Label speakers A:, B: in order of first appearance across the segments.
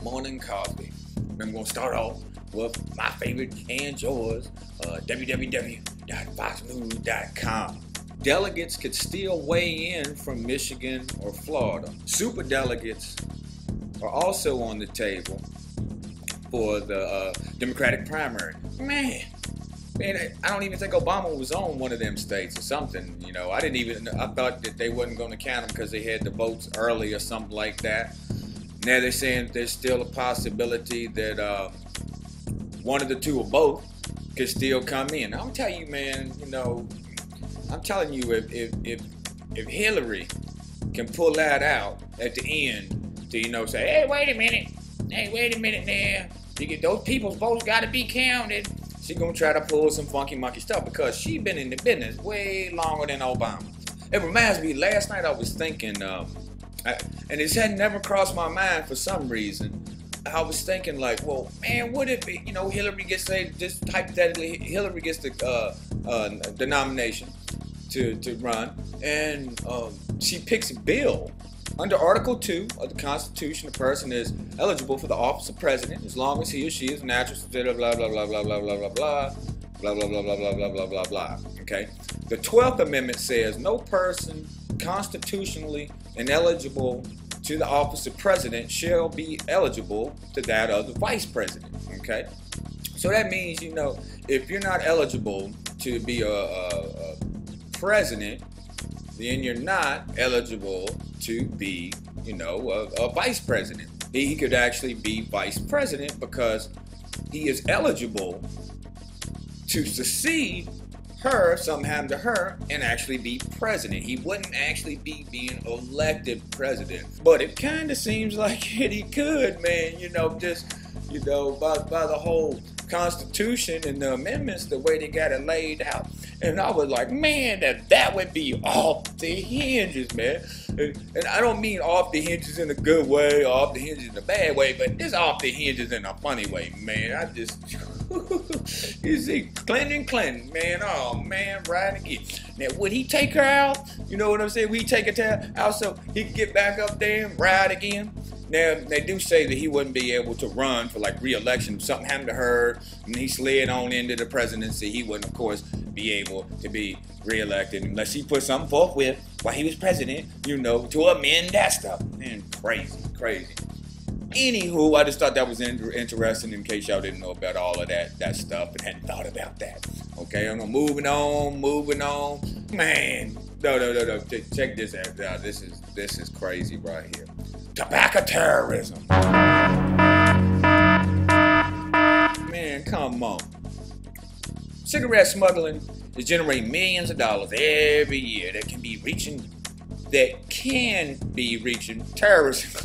A: morning coffee. I'm going to start off with my favorite and yours, www.foxnews.com. Delegates could still weigh in from Michigan or Florida. Super delegates are also on the table for the Democratic primary. Man, I don't even think Obama was on one of them states or something. You know, I thought that they wasn't going to count them because they had the votes early or something like that. Now they're saying there's still a possibility that one of the two or both could still come in. I'm telling you, man, I'm telling you, if Hillary can pull that out at the end to, say, hey, wait a minute now, you get those people's votes got to be counted. She gonna try to pull some funky monkey stuff because she been in the business way longer than Obama. It reminds me, last night I was thinking, and this had never crossed my mind for some reason. I was thinking like, well, man, what if Hillary gets, just hypothetically, Hillary gets the nomination to run, and she picks a bill. Under Article 2 of the Constitution, a person is eligible for the office of president as long as he or she is natural, blah, blah, blah, blah, blah, blah, blah, blah, blah, blah, blah, blah, blah, blah, blah, blah, blah, blah. Okay? The 12th Amendment says no person constitutionally ineligible to the office of president shall be eligible to that of the vice president. Okay? So that means, if you're not eligible to be a president, then you're not eligible to be, a vice president. He could actually be vice president because he is eligible to succeed her, something happened to her, and actually be president. He wouldn't actually be being elected president. But it kind of seems like he could, man, by the whole Constitution and the amendments, the way they got it laid out. And I was like, man, that would be off the hinges, man. And I don't mean off the hinges in a good way or off the hinges in a bad way, but it's off the hinges in a funny way, man. I just, you see, Clinton, man. Oh, man, right again. Now, would he take her out? You know what I'm saying? Would he take her out so he could get back up there and ride again? Now, they do say that he wouldn't be able to run for, re-election. If something happened to her and he slid on into the presidency, he wouldn't, of course, be able to be re-elected unless he put something forth with while he was president, to amend that stuff. Man, crazy. Anywho, I just thought that was interesting in case y'all didn't know about all of that stuff and hadn't thought about that. Okay, I'm moving on. Man, no. Check this out. This is crazy right here. Tobacco terrorism. Man, come on. Cigarette smuggling is generating millions of dollars every year that can be reaching terrorist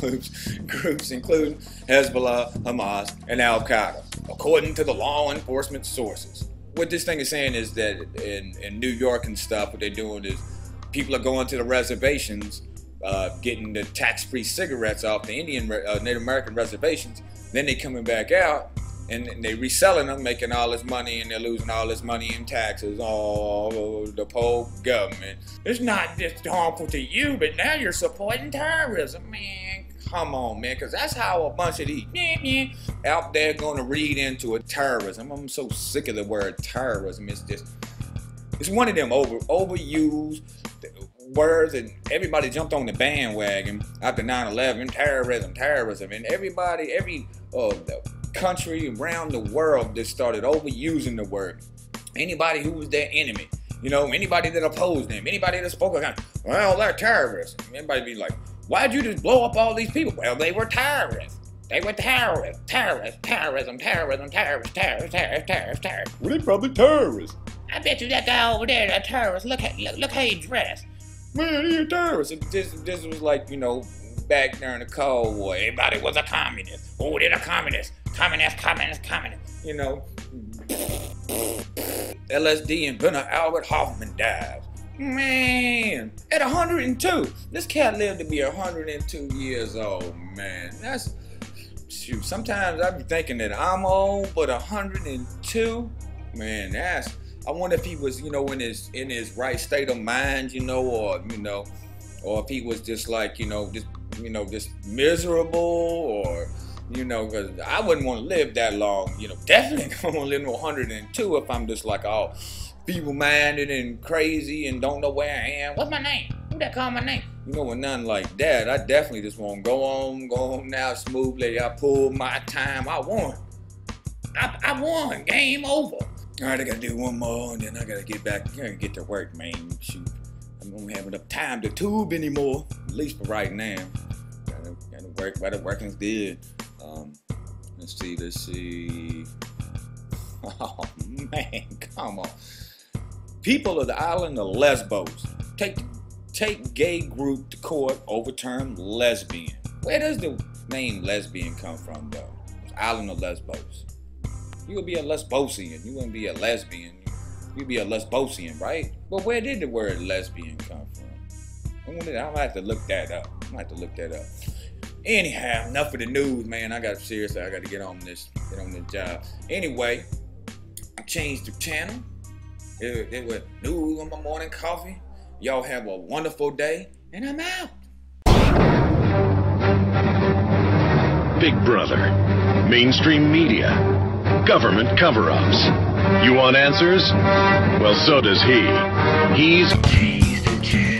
A: groups including Hezbollah, Hamas, and Al-Qaeda, according to the law enforcement sources. What this thing is saying is that in New York and stuff, what they're doing is people are going to the reservations, getting the tax-free cigarettes off the Native American reservations. Then they coming back out and they reselling them, making all this money, and they're losing all this money in taxes. Oh, the poor government. It's not just harmful to you, but now you're supporting terrorism, man. Come on, man, because that's how a bunch of these out there going to read into a terrorism. I'm so sick of the word terrorism. It's one of them overused words, and everybody jumped on the bandwagon after 9/11. Terrorism, and every country around the world just started overusing the word. Anybody who was their enemy, anybody that opposed them, anybody that spoke against, well, they're terrorists. Everybody be like, why'd you just blow up all these people? Well, they were terrorists. Terrorism. Well, they probably terrorists.
B: I bet you that guy over there, that terrorist, look how he dressed.
A: Man, he's a terrorist. This was like, back during the Cold War. Everybody was a communist. Oh, they're a communist. Communist. LSD inventor Albert Hoffman died. Man, at 102. This cat lived to be 102 years old, man. That's, shoot, sometimes I be thinking that I'm old, but 102? Man, I wonder if he was, in his right state of mind, or if he was just like, just miserable, or, You know, because I wouldn't want to live that long. You know, definitely don't want to live to 102 if I'm just like all feeble-minded and crazy and don't know where I am.
B: What's my name? Who that call my name?
A: You know, with nothing like that, I definitely just want to go on now smoothly. I pulled my time. I won.
B: I won. Game over.
A: All right, I got to do one more, and then I got to get back. I got to get to work, man. Shoot. I don't have enough time to tube anymore, at least for right now. Gotta work while the working's good. Let's see. Oh, man, come on. People of the island of Lesbos take gay group to court, overturn lesbian. Where does the name lesbian come from, though? It's island of Lesbos. You would be a Lesbosian. You wouldn't be a lesbian. You'd be a Lesbosian, right? But where did the word lesbian come from? I'm gonna have to look that up. Anyhow, enough of the news, man. I got to get on this job. Anyway, I changed the channel. It was news on my morning coffee. Y'all have a wonderful day, and I'm out.
C: Big Brother, mainstream media, government cover-ups. You want answers? Well, so does he. He's ChangeDaChannel.